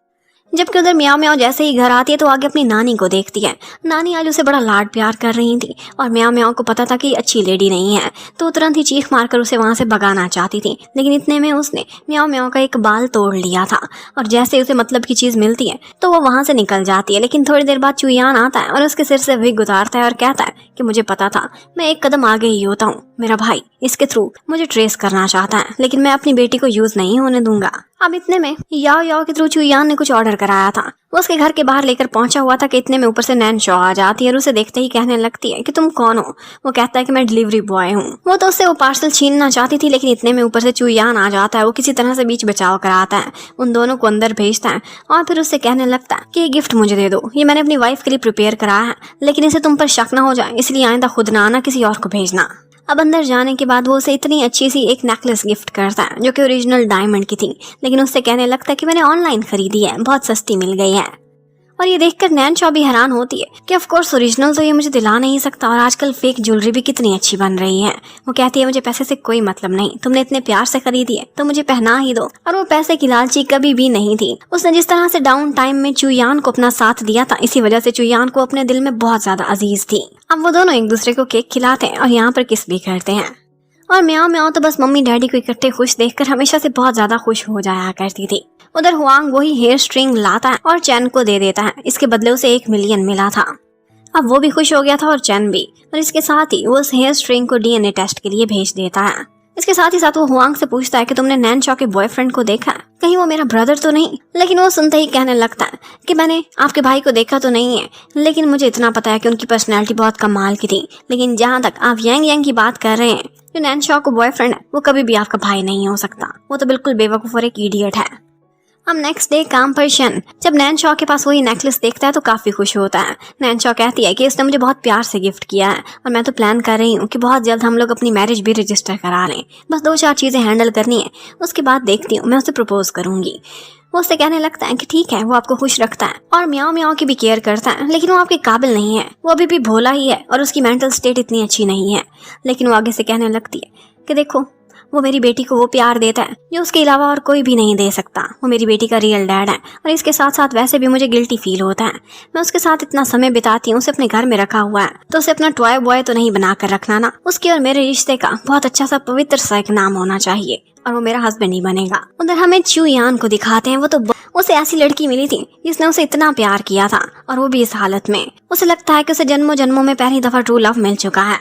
जबकि उधर म्याओ म्याओ जैसे ही घर आती है तो आगे अपनी नानी को देखती है। नानी आज उसे बड़ा लाड प्यार कर रही थी और म्याओ म्याओ को पता था कि अच्छी लेडी नहीं है, तो तुरंत ही चीख मारकर उसे वहां से भगाना चाहती थी। लेकिन इतने में उसने म्याओ म्याओ का एक बाल तोड़ लिया था और जैसे ही उसे मतलब की चीज मिलती है तो वो वहां से निकल जाती है। लेकिन थोड़ी देर बाद चुयान आता है और उसके सिर से विग उतारता है और कहता है कि मुझे पता था, मैं एक कदम आगे ही होता हूँ, मेरा भाई इसके थ्रू मुझे ट्रेस करना चाहता है, लेकिन मैं अपनी बेटी को यूज नहीं होने दूंगा। अब इतने में याओ याओ के थ्रू चुयान ने कुछ ऑर्डर कराया था, वो उसके घर के बाहर लेकर पहुंचा हुआ था कि इतने में ऊपर से नैनचॉ आ जाती है और उसे देखते ही कहने लगती है कि तुम कौन हो। वो कहता है कि मैं डिलीवरी बॉय हूँ। वो तो उससे वो पार्सल छीनना चाहती थी, लेकिन इतने में ऊपर से चुयान आ जाता है। वो किसी तरह से बीच बचाव कराता है, उन दोनों को अंदर भेजता है और फिर उससे कहने लगता है कि ये गिफ्ट मुझे दे दो, ये मैंने अपनी वाइफ के लिए प्रिपेयर कराया है, लेकिन इसे तुम पर शक ना हो जाए इसलिए आइंदा खुद ना आना, किसी और को भेजना। अब अंदर जाने के बाद वो उसे इतनी अच्छी सी एक नेकलेस गिफ्ट करता है जो कि ओरिजिनल डायमंड की थी, लेकिन उससे कहने लगता है कि मैंने ऑनलाइन खरीदी है, बहुत सस्ती मिल गई है। और ये देखकर नैनचॉ भी हैरान होती है कि ऑफ कोर्स ओरिजिनल तो ये मुझे दिला नहीं सकता और आजकल फेक ज्वेलरी भी कितनी अच्छी बन रही है। वो कहती है मुझे पैसे से कोई मतलब नहीं, तुमने इतने प्यार से खरीदी है तो मुझे पहना ही दो। और वो पैसे की लालची कभी भी नहीं थी। उसने जिस तरह से डाउन टाइम में चुयान को अपना साथ दिया था, इसी वजह से चुयान को अपने दिल में बहुत ज्यादा अजीज थी। अब वो दोनों एक दूसरे को केक खिलाते हैं और यहाँ पर किस भी करते हैं। और म्याओ म्याओ तो बस मम्मी डैडी को इकट्ठे खुश देखकर हमेशा से बहुत ज्यादा खुश हो जाया करती थी। उधर हुआंग वही हेयर स्ट्रिंग लाता है और चैन को दे देता है, इसके बदले उसे 1 मिलियन मिला था। अब वो भी खुश हो गया था और चैन भी, और इसके साथ ही वो उस हेयर स्ट्रिंग को डीएनए टेस्ट के लिए भेज देता है। इसके साथ ही साथ वो हुआंग से पूछता है कि तुमने नैनचॉ के बॉयफ्रेंड को देखा है, कहीं वो मेरा ब्रदर तो नहीं। लेकिन वो सुनते ही कहने लगता है कि मैंने आपके भाई को देखा तो नहीं है, लेकिन मुझे इतना पता है कि उनकी पर्सनैलिटी बहुत कमाल की थी। लेकिन जहाँ तक आप यांग यांग की बात कर रहे हैं, जो नैनचॉ को बॉयफ्रेंड है वो कभी भी आपका भाई नहीं हो सकता, वो तो बिल्कुल बेवकूफ और एक इडियट है। अब नेक्स्ट डे काम पर शन जब नैनचॉ के पास वही नेकलेस देखता है तो काफी खुश होता है। नैनचॉ कहती है कि इसने मुझे बहुत प्यार से गिफ्ट किया है और मैं तो प्लान कर रही हूँ कि बहुत जल्द हम लोग अपनी मैरिज भी रजिस्टर करा लें, बस 2-4 चीजें हैंडल करनी है, उसके बाद देखती हूँ, मैं उसे प्रपोज करूंगी। वो उससे कहने लगता है कि ठीक है, वो आपको खुश रखता है और म्याओ म्याओ की भी केयर करता है, लेकिन वो आपके काबिल नहीं है, वो अभी भी भोला ही है और उसकी मेंटल स्टेट इतनी अच्छी नहीं है। लेकिन वो आगे से कहने लगती है कि देखो वो मेरी बेटी को वो प्यार देता है जो उसके अलावा और कोई भी नहीं दे सकता। वो मेरी बेटी का रियल डैड है और इसके साथ साथ वैसे भी मुझे गिल्टी फील होता है। मैं उसके साथ इतना समय बिताती हूँ, उसे अपने घर में रखा हुआ है, तो उसे अपना टॉय बॉय तो नहीं बना कर रखना ना। उसके और मेरे रिश्ते का बहुत अच्छा सा पवित्र सा एक नाम होना चाहिए और वो मेरा हस्बैंड ही बनेगा। उधर हमें चू यान को दिखाते हैं। वो तो उसे ऐसी लड़की मिली थी जिसने उसे इतना प्यार किया था और वो भी इस हालत में। उसे लगता है कि उसे जन्मों जन्मों में पहली दफा ट्रू लव मिल चुका है।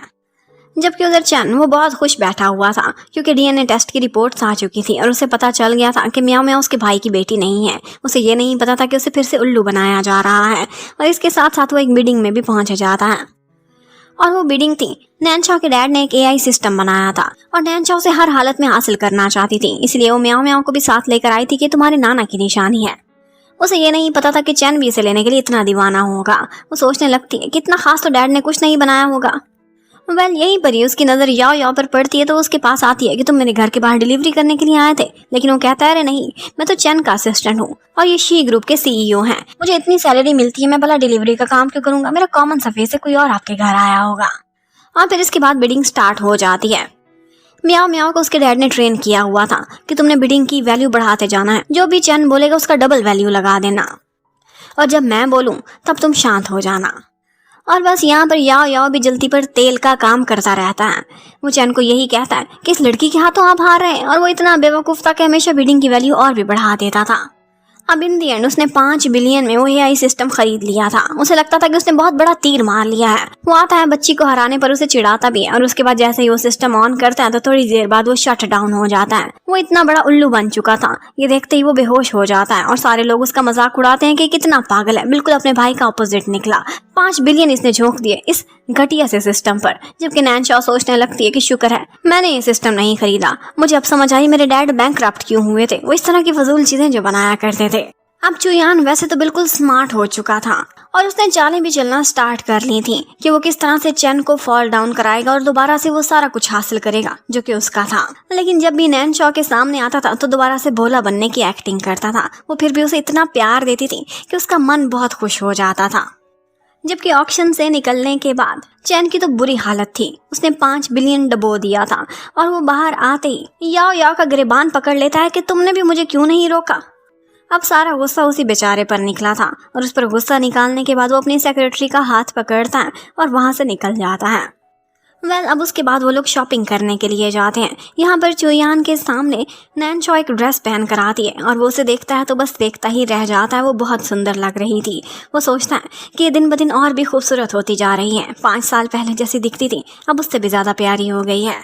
जबकि उधर चैन वो बहुत खुश बैठा हुआ था क्योंकि डीएनए टेस्ट की रिपोर्ट्स आ चुकी थी और उसे पता चल गया था कि म्याओ म्याओ उसके भाई की बेटी नहीं है। उसे ये नहीं पता था कि उसे फिर से उल्लू बनाया जा रहा है। और इसके साथ साथ वो एक मीटिंग में भी पहुंच जाता है और वो मीटिंग थी नैनशा के डैड ने एक एआई सिस्टम बनाया था और नैनशा उसे हर हालत में हासिल करना चाहती थी, इसलिए वो म्याओ म्याओ को भी साथ लेकर आई थी कि तुम्हारे नाना की निशानी है। उसे ये नहीं पता था कि चैन भी इसे लेने के लिए इतना दीवाना होगा। वो सोचने लगती है कि इतना खास तो डैड ने कुछ नहीं बनाया होगा। यहीं पर ही उसकी नजर याओ याओ पर पड़ती है तो उसके पास आती है कि तुम मेरे घर के बाहर डिलीवरी करने के लिए आए थे। लेकिन वो कहता है अरे नहीं, मैं तो चैन का असिस्टेंट हूँ और ये शी ग्रुप के सीईओ हैं। मुझे इतनी सैलरी मिलती है, मैं भला डिलीवरी का काम क्यों करूंगा? मेरा कॉमन सा फेस है, कोई और आपके घर आया होगा। और फिर इसके बाद बिडिंग स्टार्ट हो जाती है। म्याओ म्याओ को उसके डैड ने ट्रेन किया हुआ था कि तुमने बिडिंग की वैल्यू बढ़ाते जाना है, जो भी चैन बोलेगा उसका डबल वैल्यू लगा देना और जब मैं बोलूं तब तुम शांत हो जाना। और बस यहाँ पर याओ याओ भी जल्दी पर तेल का काम करता रहता है। वो चैन को यही कहता है कि इस लड़की के हाथों आप हार रहे हैं और वो इतना बेवकूफ था कि हमेशा बिडिंग की वैल्यू और भी बढ़ा देता था। अब इन दी एंड उसने 5 बिलियन में वो एआई सिस्टम खरीद लिया था। उसे लगता था कि उसने बहुत बड़ा तीर मार लिया है। वो आता है बच्ची को हराने पर उसे चिढ़ाता भी है और उसके बाद जैसे ही वो सिस्टम ऑन करता है तो थोड़ी देर बाद वो शट डाउन हो जाता है। वो इतना बड़ा उल्लू बन चुका था, ये देखते ही वो बेहोश हो जाता है और सारे लोग उसका मजाक उड़ाते हैं कि कितना पागल है, बिल्कुल अपने भाई का ऑपोजिट निकला। 5 बिलियन इसने झोंक दिए इस घटिया से सिस्टम पर। जबकि नैनशा सोचने लगती है कि शुक्र है मैंने ये सिस्टम नहीं खरीदा। मुझे अब समझ आई मेरे डैड बैंकक्रप्ट क्यों हुए थे, वो इस तरह की फजूल चीजें जो बनाया करते थे। अब चुयान वैसे तो बिल्कुल स्मार्ट हो चुका था और उसने चालें भी चलना स्टार्ट कर ली थी कि वो किस तरह से चैन को फॉल डाउन कराएगा और दोबारा से वो सारा कुछ हासिल करेगा जो कि उसका था। लेकिन जब भी नैनशा के सामने आता था तो दोबारा से भोला बनने की एक्टिंग करता था। वो फिर भी उसे इतना प्यार देती थी कि उसका मन बहुत खुश हो जाता था। जबकि ऑक्शन से निकलने के बाद चैन की तो बुरी हालत थी। उसने 5 बिलियन डबो दिया था और वो बाहर आते ही याओ याओ का गिरेबान पकड़ लेता है कि तुमने भी मुझे क्यों नहीं रोका। अब सारा गुस्सा उसी बेचारे पर निकला था और उस पर गुस्सा निकालने के बाद वो अपनी सेक्रेटरी का हाथ पकड़ता है और वहां से निकल जाता है। अब उसके बाद वो लोग शॉपिंग करने के लिए जाते हैं। यहाँ पर चुयान के सामने नैनशा एक ड्रेस पहन कर आती है और वो उसे देखता है तो बस देखता ही रह जाता है। वो बहुत सुंदर लग रही थी। वो सोचता है कि ये दिन ब दिन और भी खूबसूरत होती जा रही है। 5 साल पहले जैसी दिखती थी अब उससे भी ज़्यादा प्यारी हो गई है।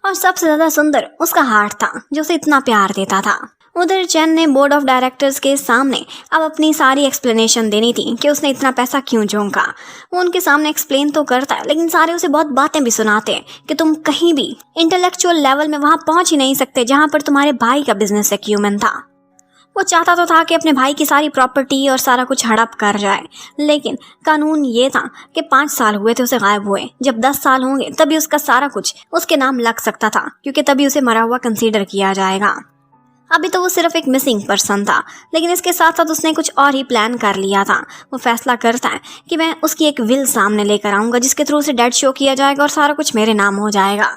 और सबसे ज़्यादा सुंदर उसका हार्ट था जो उसे इतना प्यार देता था। उधर चैन ने बोर्ड ऑफ डायरेक्टर्स के सामने अब अपनी सारी एक्सप्लेनेशन देनी थी कि उसने इतना पैसा क्यों झोंका। वो उनके सामने एक्सप्लेन तो करता है लेकिन सारे उसे बहुत बातें भी सुनाते हैं कि तुम कहीं भी इंटेलेक्चुअल लेवल में वहां पहुंच ही नहीं सकते जहां पर तुम्हारे भाई का बिजनेस एक्यूमेन था। वो चाहता तो था कि अपने भाई की सारी प्रॉपर्टी और सारा कुछ हड़प कर जाए, लेकिन कानून ये था कि 5 साल हुए थे उसे गायब हुए। जब 10 साल होंगे तभी उसका सारा कुछ उसके नाम लग सकता था क्योंकि तभी उसे मरा हुआ कंसीडर किया जाएगा। अभी तो वो सिर्फ एक मिसिंग पर्सन था, लेकिन इसके साथ साथ उसने कुछ और ही प्लान कर लिया था। वो फैसला करता है कि मैं उसकी एक विल सामने लेकर आऊंगा जिसके थ्रू उसे डेड शो किया जाएगा और सारा कुछ मेरे नाम हो जाएगा।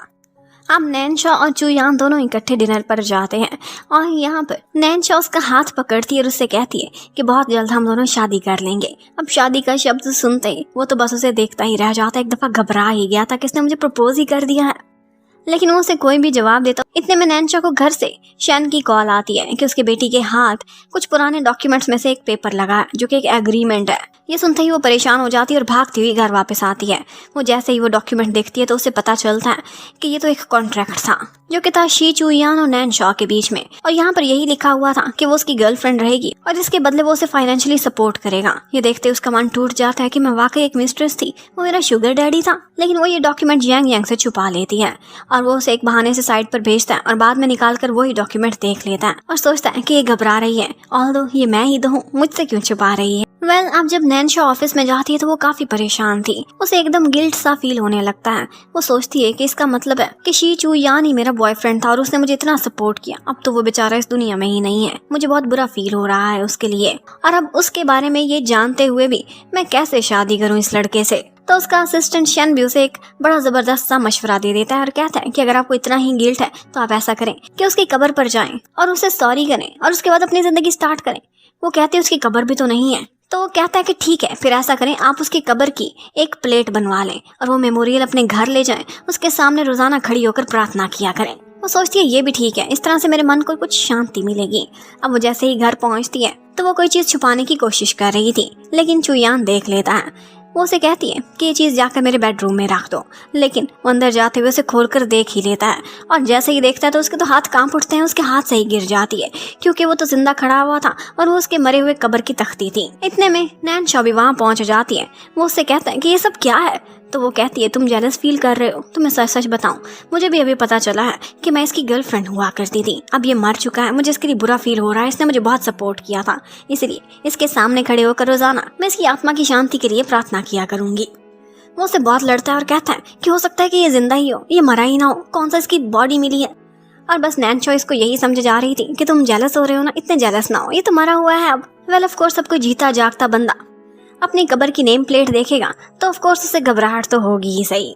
अब नैनशा और चुयान दोनों इकट्ठे डिनर पर जाते हैं और यहाँ पर नैनशा उसका हाथ पकड़ती है और उससे कहती है कि बहुत जल्द हम दोनों शादी कर लेंगे। अब शादी का शब्द सुनते ही वो तो बस उसे देखता ही रह जाता है। एक दफा घबरा ही गया था कि इसने मुझे प्रपोज ही कर दिया है, लेकिन वो उसे कोई भी जवाब देता। इतने में नैनशा को घर से शैन की कॉल आती है कि उसके बेटी के हाथ कुछ पुराने डॉक्यूमेंट्स में से एक पेपर लगा है जो कि एक एग्रीमेंट है। ये सुनते ही वो परेशान हो जाती है और भागती हुई घर वापस आती है। वो जैसे ही वो डॉक्यूमेंट देखती है तो उसे पता चलता है कि ये तो एक कॉन्ट्रैक्ट था जो कि था शी चुयान और नैनशा के बीच में, और यहाँ पर यही लिखा हुआ था कि वो उसकी गर्लफ्रेंड रहेगी और इसके बदले वो उसे फाइनेंशियली सपोर्ट करेगा। ये देखते उसका मन टूट जाता है कि मैं वाकई एक मिस्ट्रेस थी, वो मेरा शुगर डैडी था। लेकिन वो ये डॉक्यूमेंट यांग यांग से छुपा लेती है और वो उसे एक बहाने से साइड पर भेजता है और बाद में निकाल कर वही डॉक्यूमेंट देख लेता है और सोचता है कि ये घबरा रही है, ऑल्दो ये मैं ही तो हूँ, मुझसे क्यों छुपा रही है। वेल अब जब नैन्शा ऑफिस में जाती है तो वो काफी परेशान थी। उसे एकदम गिल्ट सा फील होने लगता है। वो सोचती है कि इसका मतलब है कि शी चू यान ही मेरा बॉयफ्रेंड था और उसने मुझे इतना सपोर्ट किया। अब तो वो बेचारा इस दुनिया में ही नहीं है। मुझे बहुत बुरा फील हो रहा है उसके लिए, और अब उसके बारे में ये जानते हुए भी मैं कैसे शादी करूं इस लड़के से। तो उसका असिस्टेंट शन भी उसे एक बड़ा जबरदस्त सा मशवरा दे देता है और कहता है कि अगर आपको इतना ही गिल्ट है तो आप ऐसा करें कि उसकी कब्र पर जाएं और उसे सॉरी करें और उसके बाद अपनी जिंदगी स्टार्ट करें। वो कहते हैं उसकी कब्र भी तो नहीं है। तो वो कहता है कि ठीक है, फिर ऐसा करें, आप उसकी कब्र की एक प्लेट बनवा लें और वो मेमोरियल अपने घर ले जाएं। उसके सामने रोजाना खड़ी होकर प्रार्थना किया करें। वो सोचती है ये भी ठीक है, इस तरह से मेरे मन को कुछ शांति मिलेगी। अब वो जैसे ही घर पहुंचती है तो वो कोई चीज छुपाने की कोशिश कर रही थी, लेकिन चुयान देख लेता है। वो उसे कहती है कि ये चीज जाकर मेरे बेडरूम में रख दो, लेकिन वो अंदर जाते हुए उसे खोलकर देख ही लेता है और जैसे ही देखता है तो उसके तो हाथ कांप उठते हैं। उसके हाथ से ही गिर जाती है क्योंकि वो तो जिंदा खड़ा हुआ था और वो उसके मरे हुए कब्र की तख्ती थी। इतने में नैन्शा भी वहां पहुंच जाती है। वो उससे कहता है कि ये सब क्या है। तो वो कहती है तुम जेलस फील कर रहे हो, तुम्हें सच सच बताऊं, मुझे भी अभी पता चला है कि मैं इसकी गर्लफ्रेंड हुआ करती थी। अब ये मर चुका है, मुझे इसके लिए बुरा फील हो रहा है। इसने मुझे बहुत सपोर्ट किया था, इसलिए इसके सामने खड़े होकर रोजाना मैं इसकी आत्मा की शांति के लिए प्रार्थना किया करूंगी। वो उससे बहुत लड़ता है और कहता है कि हो सकता है कि ये जिंदा ही हो, ये मरा ही ना हो, कौन सा इसकी बॉडी मिली है। और बस नैन्शा इसको यही समझ जा रही थी कि तुम जेलस हो रहे हो ना, इतने जेलस ना हो, ये तो मरा हुआ है अब। वेल ऑफ कोर्स सब कोई जीता जागता बंदा अपनी कब्र की नेम प्लेट देखेगा तो ऑफ कोर्स उसे घबराहट तो होगी ही सही।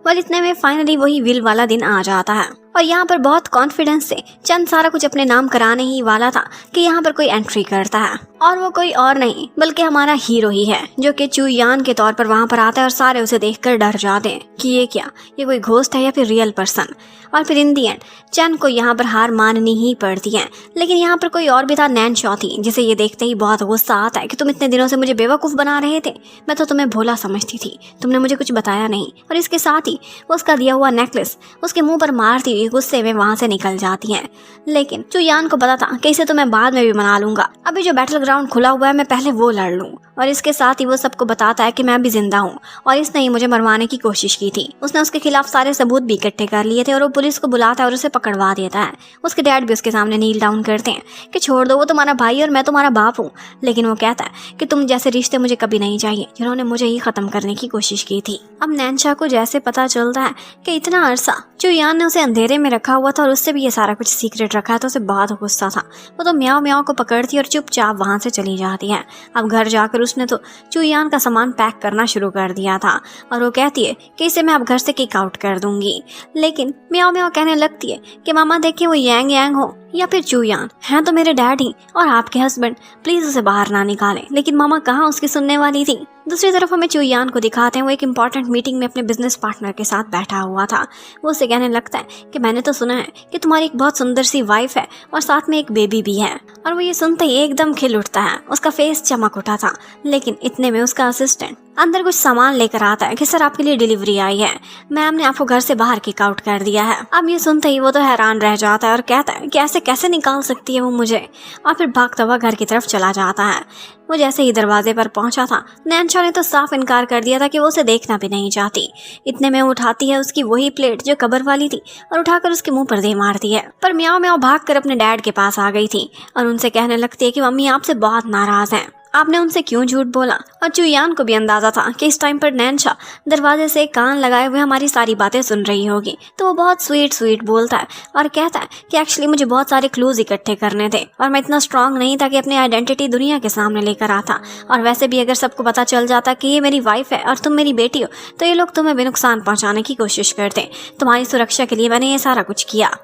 वेल इतने में फाइनली वही विल वाला दिन आ जाता है और यहाँ पर बहुत कॉन्फिडेंस से चंद सारा कुछ अपने नाम कराने ही वाला था कि यहाँ पर कोई एंट्री करता है और वो कोई और नहीं बल्कि हमारा हीरो ही है, जो कि चू यान के तौर पर वहाँ पर आता है और सारे उसे देखकर डर जाते हैं कि ये क्या, ये कोई घोस्ट है या फिर रियल पर्सन। और फिर इन दी एंड चन को यहाँ पर हार माननी ही पड़ती है। लेकिन यहाँ पर कोई और भी था, नैन्शा थी, जिसे ये देखते ही बहुत गुस्सा आता है कि तुम इतने दिनों से मुझे बेवकूफ़ बना रहे थे, मैं तो तुम्हें भोला समझती थी, तुमने मुझे कुछ बताया नहीं। और इसके साथ ही वो उसका दिया हुआ नेकलेस उसके मुंह पर मारती हुई गुस्से में वहां से निकल जाती हैं। लेकिन चुयान को पता था कि इसे तो मैं बाद में भी मना लूंगा, अभी जो बैटल ग्राउंड खुला हुआ है मैं पहले वो लड़ लूं। और इसके साथ ही वो सबको बताता है कि मैं अभी जिंदा हूँ और इसने ही मुझे मरवाने की कोशिश की थी। उसने उसके खिलाफ सारे सबूत भी इकट्ठे कर लिए थे और वो पुलिस को बुलाता है और उसे पकड़वा देता है। उसके डैड भी उसके सामने नील डाउन करते हैं कि छोड़ दो, वो तुम्हारा भाई और मैं तुम्हारा बाप हूँ। लेकिन वो कहता है कि तुम जैसे रिश्ते मुझे कभी नहीं चाहिए जिन्होंने मुझे ही खत्म करने की कोशिश की थी। अब नैन्शा को जैसे पता चलता है कि इतना अरसा चुयान ने उसे अंधेरे में रखा हुआ था और उससे भी ये सारा कुछ सीक्रेट रखा है, तो उसे बहुत गुस्सा था। वो तो म्याओ म्याओ को पकड़ती और चुपचाप वहां से चली जाती है। अब घर जाकर उसने तो चुयान का सामान पैक करना शुरू कर दिया था और वो कहती है कि इसे मैं अब घर से किक आउट कर दूंगी। लेकिन म्याओ म्याओ कहने लगती है कि मामा देखिए वो यांग यांग हो या फिर चुयान हैं तो मेरे डैड ही और आपके हस्बैंड, प्लीज उसे बाहर ना निकालें। लेकिन मामा कहाँ उसकी सुनने वाली थी। दूसरी तरफ हमें चुयान को दिखाते हैं वो एक इंपॉर्टेंट मीटिंग में अपने बिजनेस पार्टनर के साथ बैठा हुआ था। वो उसे कहने लगता है कि मैंने तो सुना है कि तुम्हारी एक बहुत सुंदर सी वाइफ है और साथ में एक बेबी भी है। और वो ये सुनते ही एकदम खिल उठता है, उसका फेस चमक उठा था। लेकिन इतने में उसका असिस्टेंट अंदर कुछ सामान लेकर आता है कि सर आपके लिए डिलीवरी आई है, मैम ने आपको घर से बाहर किक आउट कर दिया है। अब ये सुनते ही वो तो हैरान रह जाता है और कहता है कि ऐसे कैसे निकाल सकती है वो मुझे, और फिर भागता हुआ घर की तरफ चला जाता है। वो जैसे ही दरवाजे पर पहुंचा था नैन्शा ने तो साफ इनकार कर दिया था कि वो उसे देखना भी नहीं चाहती। इतने में उठाती है उसकी वही प्लेट जो कब्र वाली थी और उठाकर उसके मुंह पर दे मारती है। पर म्याओ म्याओ भागकर अपने डैड के पास आ गई थी और उनसे कहने लगती है कि मम्मी आपसे बहुत नाराज हैं, आपने उनसे क्यों झूठ बोला। और चुयान को भी अंदाजा था कि इस टाइम पर नैन्शा दरवाजे से कान लगाए हुए हमारी सारी बातें सुन रही होगी, तो वो बहुत स्वीट बोलता है और कहता है कि एक्चुअली मुझे बहुत सारे क्लूज इकट्ठे करने थे और मैं इतना स्ट्रांग नहीं था कि अपनी आइडेंटिटी दुनिया के सामने लेकर आता। और वैसे भी अगर सबको पता चल जाता कि ये मेरी वाइफ है और तुम मेरी बेटी हो तो ये लोग तुम्हें भी नुकसान पहुंचाने की कोशिश करते। तुम्हारी सुरक्षा के लिए मैंने ये सारा कुछ किया,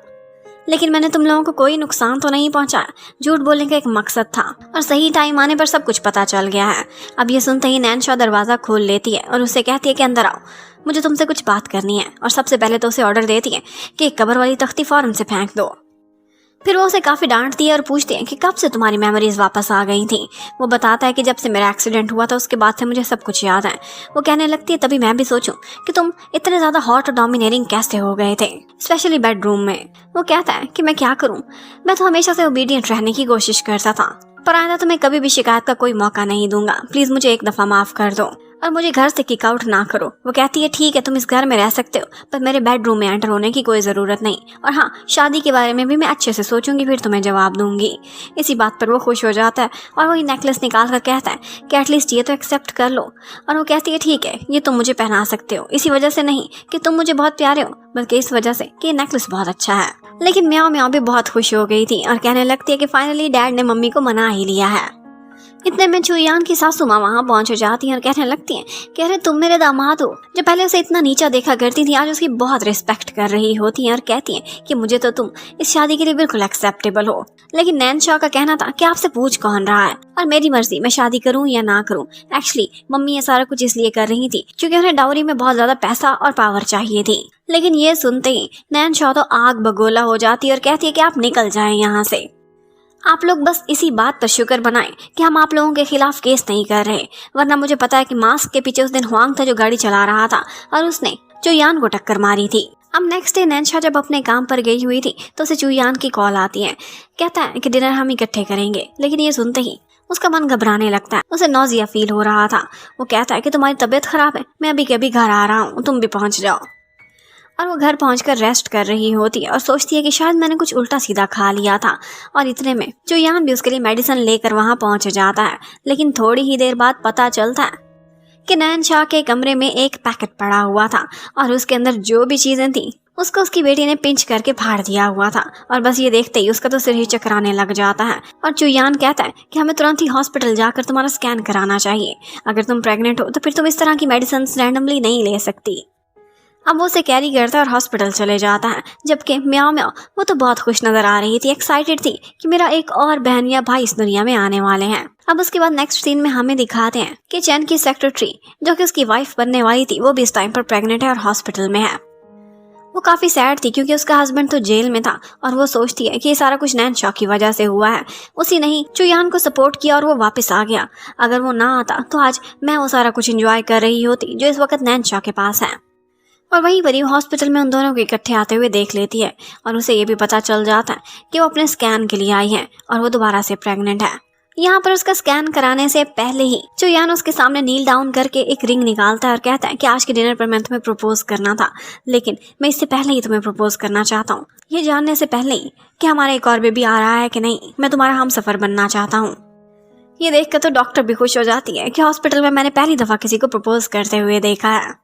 लेकिन मैंने तुम लोगों को कोई नुकसान तो नहीं पहुंचाया। झूठ बोलने का एक मकसद था और सही टाइम आने पर सब कुछ पता चल गया है। अब ये सुनते ही नैन्शा दरवाज़ा खोल लेती है और उससे कहती है कि अंदर आओ, मुझे तुमसे कुछ बात करनी है। और सबसे पहले तो उसे ऑर्डर देती है कि एक कब्र वाली तख्ती फौरन से फेंक दो। फिर वो उसे काफ़ी डांटती है और पूछती है कि कब से तुम्हारी मेमोरीज वापस आ गई थी। वो बताता है कि जब से मेरा एक्सीडेंट हुआ था उसके बाद से मुझे सब कुछ याद है। वो कहने लगती है तभी मैं भी सोचूं कि तुम इतने ज़्यादा हॉट और डोमिनेटिंग कैसे हो गए थे, स्पेशली बेडरूम में। वो कहता है कि मैं क्या करूं, मैं तो हमेशा से ओबीडियंट रहने की कोशिश करता था, पर आइंदा तुम्हें कभी भी शिकायत का कोई मौका नहीं दूंगा, प्लीज़ मुझे एक दफ़ा माफ़ कर दो। और मुझे घर से किक आउट ना करो। वो कहती है ठीक है तुम इस घर में रह सकते हो पर मेरे बेडरूम में एंटर होने की कोई ज़रूरत नहीं, और हाँ शादी के बारे में भी मैं अच्छे से सोचूंगी फिर तुम्हें जवाब दूंगी। इसी बात पर वो खुश हो जाता है और वही नेकलेस निकाल कर कहता है कि एटलीस्ट ये तो एक्सेप्ट कर लो। और वो कहती है ठीक है ये तुम मुझे पहना सकते हो, इसी वजह से नहीं कि तुम मुझे बहुत प्यारे हो बल्कि इस वजह से कि ये नेकलेस बहुत अच्छा है। लेकिन म्याओ म्याओ भी बहुत खुश हो गई थी और कहने लगती है कि फाइनली डैड ने मम्मी को मना ही लिया है। इतने में चुयान की सासू माँ वहाँ पहुंच जाती हैं और कहने लगती हैं कि अरे तुम मेरे दामाद हो। जो पहले उसे इतना नीचा देखा करती थी आज उसकी बहुत रिस्पेक्ट कर रही होती हैं और कहती हैं कि मुझे तो तुम इस शादी के लिए बिल्कुल एक्सेप्टेबल हो। लेकिन नैनशा का कहना था कि आपसे पूछ कौन रहा है और मेरी मर्जी मैं शादी करूं या ना करूं। एक्चुअली मम्मी ये सारा कुछ इसलिए कर रही थी क्योंकि उन्हें डाउरी में बहुत ज्यादा पैसा और पावर चाहिए थी। लेकिन ये सुनते ही नैनशा तो आग बगोला हो जाती है और कहती है कि आप निकल जाएं यहाँ से। आप लोग बस इसी बात पर शुक्र बनाएं कि हम आप लोगों के खिलाफ केस नहीं कर रहे, वरना मुझे पता है कि मास्क के पीछे उस दिन हुआंग था जो गाड़ी चला रहा था और उसने चुयान को टक्कर मारी थी। अब नेक्स्ट डे नैनशा जब अपने काम पर गई हुई थी तो उसे चुयान की कॉल आती है। कहता है कि डिनर हम इकट्ठे करेंगे, लेकिन ये सुनते ही उसका मन घबराने लगता है। उसे नौजिया फील हो रहा था। वो कहता है कि तुम्हारी तबीयत खराब है, मैं अभी के अभी घर आ रहा हूँ, तुम भी पहुँच जाओ। और वो घर पहुंचकर रेस्ट कर रही होती है और सोचती है कि शायद मैंने कुछ उल्टा सीधा खा लिया था। और इतने में चुयान भी उसके लिए मेडिसिन लेकर वहां पहुंच जाता है। लेकिन थोड़ी ही देर बाद पता चलता है कि नैनशा के कमरे में एक पैकेट पड़ा हुआ था और उसके अंदर जो भी चीजें थी उसको उसकी बेटी ने पिंच करके फाड़ दिया हुआ था। और बस ये देखते ही उसका तो सिर ही चकराने लग जाता है। और चुयान कहता है कि हमें तुरंत ही हॉस्पिटल जाकर तुम्हारा स्कैन कराना चाहिए। अगर तुम प्रेग्नेंट हो तो फिर तुम इस तरह की मेडिसिन रैंडमली नहीं ले सकती। अब वो उसे कैरी करता है और हॉस्पिटल चले जाता है। जबकि म्याओ म्याओ वो तो बहुत खुश नजर आ रही थी, एक्साइटेड थी कि मेरा एक और बहन या भाई इस दुनिया में आने वाले हैं। अब उसके बाद नेक्स्ट सीन में हमें दिखाते हैं कि चैन की सेक्रेटरी जो कि उसकी वाइफ बनने वाली थी वो भी इस टाइम पर प्रेग्नेंट है और हॉस्पिटल में है। वो काफी सैड थी क्योंकि उसका हस्बैंड तो जेल में था और वो सोचती है कि ये सारा कुछ नैनशा की वजह से हुआ है। उसी ने ही चुयान को सपोर्ट किया और वो वापस आ गया। अगर वो ना आता तो आज मैं वो सारा कुछ एंजॉय कर रही होती जो इस वक्त नैनशा के पास है। और वहीं पर हॉस्पिटल में उन दोनों को इकट्ठे आते हुए देख लेती है और उसे ये भी पता चल जाता है कि वो अपने स्कैन के लिए आई है और वो दोबारा से प्रेग्नेंट है। यहाँ पर उसका स्कैन कराने से पहले ही चुयान उसके सामने नील डाउन करके एक रिंग निकालता है और कहता है कि आज के डिनर पर मैं तुम्हें प्रपोज करना था, लेकिन मैं इससे पहले ही तुम्हें प्रपोज करना चाहता हूँ, ये जानने से पहले ही कि हमारा एक और बेबी आ रहा है कि नहीं। मैं तुम्हारा हमसफर बनना चाहता हूँ। ये देखकर तो डॉक्टर भी खुश हो जाती है कि हॉस्पिटल में मैंने पहली दफा किसी को प्रपोज करते हुए देखा है।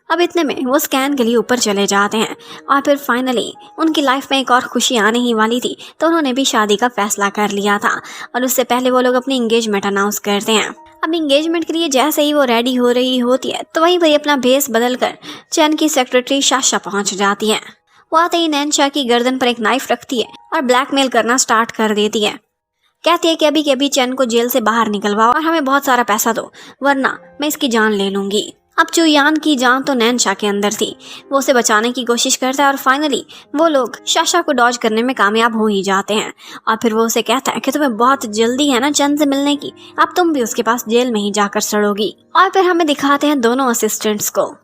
अब इतने में वो स्कैन के लिए ऊपर चले जाते हैं और फिर फाइनली उनकी लाइफ में एक और खुशी आने ही वाली थी तो उन्होंने भी शादी का फैसला कर लिया था। और उससे पहले वो लोग अपनी एंगेजमेंट अनाउंस करते हैं। अब एंगेजमेंट के लिए जैसे ही वो रेडी हो रही होती है तो वहीं पर अपना भेस बदल कर चैन की सेक्रेटरी शाशा पहुंच जाती है। वो आते ही नैनशा की गर्दन पर एक नाइफ रखती है और ब्लैकमेल करना स्टार्ट कर देती है। कहती है कि अभी के अभी चैन को जेल से बाहर निकलवाओ और हमें बहुत सारा पैसा दो, वरना मैं इसकी जान ले लूंगी। अब चुयान की जान तो नैनशा के अंदर थी। वो उसे बचाने की कोशिश करता है और फाइनली वो लोग शाशा को डॉज करने में कामयाब हो ही जाते हैं। और फिर वो उसे कहता है कि तुम्हें बहुत जल्दी है ना चैन से मिलने की, अब तुम भी उसके पास जेल में ही जाकर सड़ोगी। और फिर हमें दिखाते हैं दोनों असिस्टेंट्स को,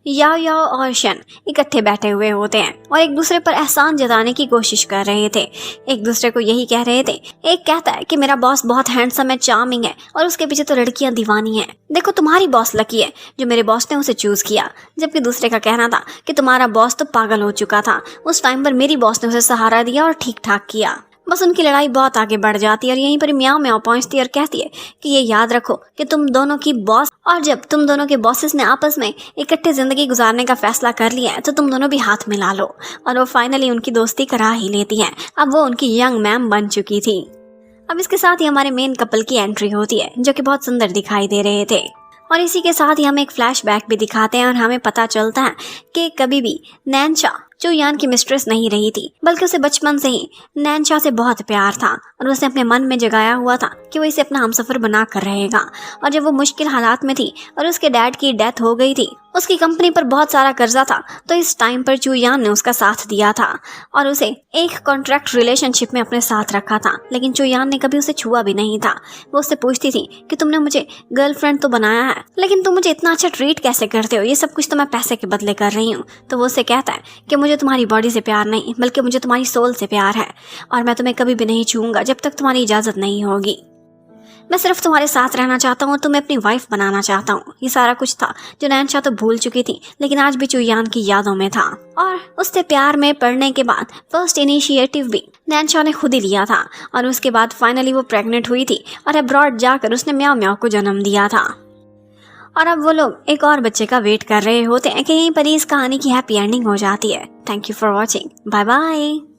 याओ याओ और शन इकट्ठे बैठे हुए होते हैं और एक दूसरे पर एहसान जताने की कोशिश कर रहे थे। एक दूसरे को यही कह रहे थे। एक कहता है कि मेरा बॉस बहुत हैंडसम है, चार्मिंग है और उसके पीछे तो लड़कियां दीवानी हैं। देखो तुम्हारी बॉस लकी है जो मेरे बॉस ने उसे चूज किया। जबकि दूसरे का कहना था कि तुम्हारा बॉस तो पागल हो चुका था, उस टाइम पर मेरी बॉस ने उसे सहारा दिया और ठीक ठाक किया। बस उनकी लड़ाई बहुत आगे बढ़ जाती है और यहीं पर म्याओ म्याओ पहुंचती है और कहती है कि ये याद रखो कि तुम दोनों की बॉस, और जब तुम दोनों के बॉसेस ने आपस में इकट्ठे जिंदगी गुजारने का फैसला कर लिया है तो तुम दोनों भी हाथ मिला लो। और वो फाइनली उनकी दोस्ती करा ही लेती हैं। अब वो उनकी यंग मैम बन चुकी थी। अब इसके साथ ही हमारे मेन कपल की एंट्री होती है जो कि बहुत सुंदर दिखाई दे रहे थे। और इसी के साथ ही हमें एक फ्लैशबैक भी दिखाते हैं और हमें पता चलता है कि कभी भी नैनशा चुयान की मिस्ट्रेस नहीं रही थी, बल्कि उसे बचपन से ही नैनशा से बहुत प्यार था और उसने अपने मन में जगाया हुआ था कि वो इसे अपना हमसफर बना कर रहेगा। और जब वो मुश्किल हालात में थी और उसके डैड की डेथ हो गई थी, उसकी कंपनी पर बहुत सारा कर्जा था, तो इस टाइम पर चुयान ने उसका साथ दिया था और उसे एक कॉन्ट्रैक्ट रिलेशनशिप में अपने साथ रखा था। लेकिन चुयान ने कभी उसे छुआ भी नहीं था। वो उससे पूछती थी कि तुमने मुझे गर्लफ्रेंड तो बनाया है, लेकिन तुम मुझे इतना अच्छा ट्रीट कैसे करते हो, ये सब कुछ तो मैं पैसे के बदले कर रही हूँ। तो वो उससे कहता है कि मुझे तुम्हारी बॉडी से प्यार नहीं, बल्कि मुझे तुम्हारी सोल से प्यार है और मैं तुम्हें कभी भी नहीं छूऊंगा जब तक तुम्हारी इजाजत नहीं होगी। मैं सिर्फ तुम्हारे साथ रहना चाहता हूँ और तुम्हें अपनी वाइफ बनाना चाहता हूँ। ये सारा कुछ था जो नैन्शा तो भूल चुकी थी, लेकिन आज भी चुयान की यादों में था। और उससे प्यार में पड़ने के बाद फर्स्ट इनिशिएटिव भी नैन्शा ने खुद ही लिया था और उसके बाद फाइनली वो प्रेग्नेंट हुई थी और अब्रॉड जाकर उसने म्याओ म्याओ को जन्म दिया था। और अब वो लोग एक और बच्चे का वेट कर रहे होते हैं कि यहीं पर इस कहानी की हैप्पी एंडिंग हो जाती है। Thank you for watching. Bye bye.